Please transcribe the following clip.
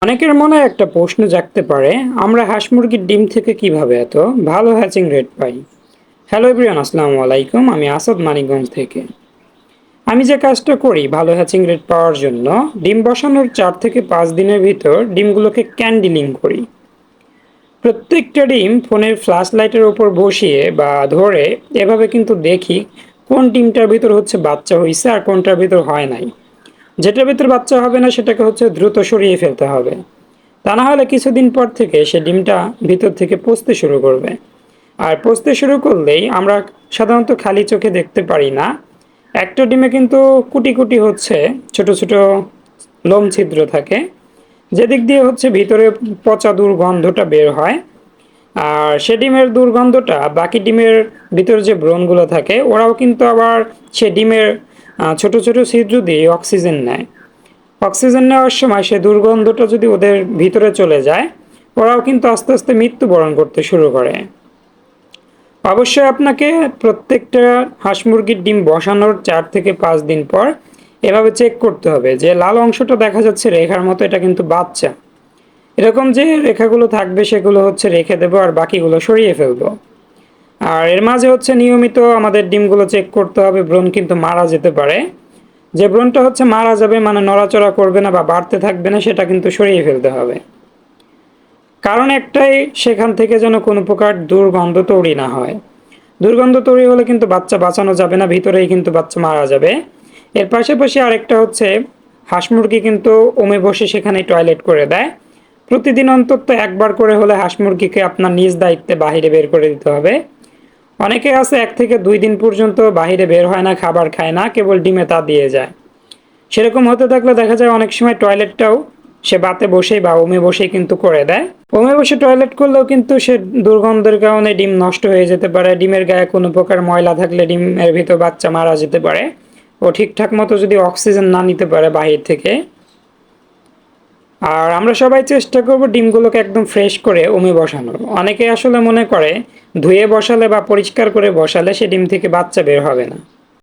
অনেকের মনে একটা প্রশ্ন জাগতে পারে, আমরা হাঁস মুরগির ডিম থেকে কিভাবে এত ভালো হ্যাচিং রেট পাই। হ্যালো এভরিওয়ান, আসসালামু আলাইকুম। আমি আসাদ, মানিকগঞ্জ থেকে। আমি যে কাজটা করি ভালো হ্যাচিং রেট পাওয়ার জন্য, ডিম বসানোর 4 থেকে 5 দিনের ভিতর ডিমগুলোকে ক্যান্ডিলিং করি। প্রত্যেকটা ডিম ফোনের ফ্ল্যাশ লাইটের উপর বসিয়ে বা ধরে এভাবে কিন্তু দেখি কোন ডিমটার ভিতর হচ্ছে বাচ্চা হয়েছে আর কোনটার ভিতর হয় নাই। যেটার ভিতর বাচ্চা হবে না সেটাকে হচ্ছে দ্রুত সরিয়ে ফেলতে হবে। তা না হলে কিছুদিন পর থেকে সে ডিমটা ভিতর থেকে পচতে শুরু করবে। আর পচতে শুরু করলেই আমরা সাধারণত খালি চোখে দেখতে পারি না, একটা ডিমে কিন্তু কুটি কুটি হচ্ছে ছোট ছোট লোম ছিদ্র থাকে, যেদিক দিয়ে হচ্ছে ভিতরে পচা দুর্গন্ধটা বের হয়। আর সে ডিমের দুর্গন্ধটা বাকি ডিমের ভিতরে যে ব্রণগুলো থাকে ওরাও কিন্তু আবার সে ডিমের ছোট ছোট ছিদ্র দিয়ে অক্সিজেন নেয়। অক্সিজেন নেওয়ার সময় সে দুর্গন্ধটা যদি ওদের ভিতরে চলে যায়, ওরাও কিন্তু আস্তে আস্তে মৃত্যুবরণ করতে শুরু করে। অবশ্যই আপনাকে প্রত্যেকটা হাঁস মুরগির ডিম বসানোর 4 থেকে 5 দিন পর এভাবে চেক করতে হবে যে লাল অংশটা দেখা যাচ্ছে রেখার মতো, এটা কিন্তু বাচ্চা। এরকম যে রেখাগুলো থাকবে সেগুলো হচ্ছে রেখে দেবো আর বাকিগুলো সরিয়ে ফেলবো। আর এর মাঝে হচ্ছে নিয়মিত আমাদের ডিমগুলো চেক করতে হবে, ব্রণ কিন্তু মারা যেতে পারে। যে ব্রণটা হচ্ছে মারা যাবে মানে নড়াচড়া করবে না বা বাড়তে থাকবে না, সেটা কিন্তু সরিয়ে ফেলতে হবে। কারণ একটাই, সেখান থেকে যেন কোনো প্রকার দুর্গন্ধ তৈরি না হয়। দুর্গন্ধ তৈরি হলে কিন্তু বাচ্চা বাঁচানো যাবে না, ভিতরেই কিন্তু বাচ্চা মারা যাবে। এর পাশাপাশি আরেকটা হচ্ছে, হাঁস মুরগি কিন্তু ওমে বসে সেখানে টয়লেট করে দেয়। প্রতিদিন অন্তত একবার করে হলে হাঁস মুরগিকে আপনার নিজ দায়িত্বে বাহিরে বের করে দিতে হবে। অনেকে আছে 1 থেকে 2 দিন পর্যন্ত বাহিরে বের হয় না, খাবার খায় না, কেবল ডিমে তা দিয়ে যায়। সেরকম হতে থাকলে দেখা যায় অনেক সময় টয়লেটটাও সে বাতে বসেই বা ওমে বসেই কিন্তু করে দেয়। ওমে বসে টয়লেট করলেও কিন্তু সে দুর্গন্ধের কারণে ডিম নষ্ট হয়ে যেতে পারে। ডিমের গায়ে কোনো প্রকার ময়লা থাকলে ডিমের ভিতর বাচ্চা মারা যেতে পারে। ও ঠিকঠাক মতো যদি অক্সিজেন না নিতে পারে বাহির থেকে। আর আমরা সবাই চেষ্টা করব ডিমগুলোকে একদম ফ্রেশ করে ওমে বসানোর। অনেকে আসলে মনে করে ধুয়ে বসালে বা পরিষ্কার করে বসালে সে ডিম থেকে বাচ্চা বের হবে না।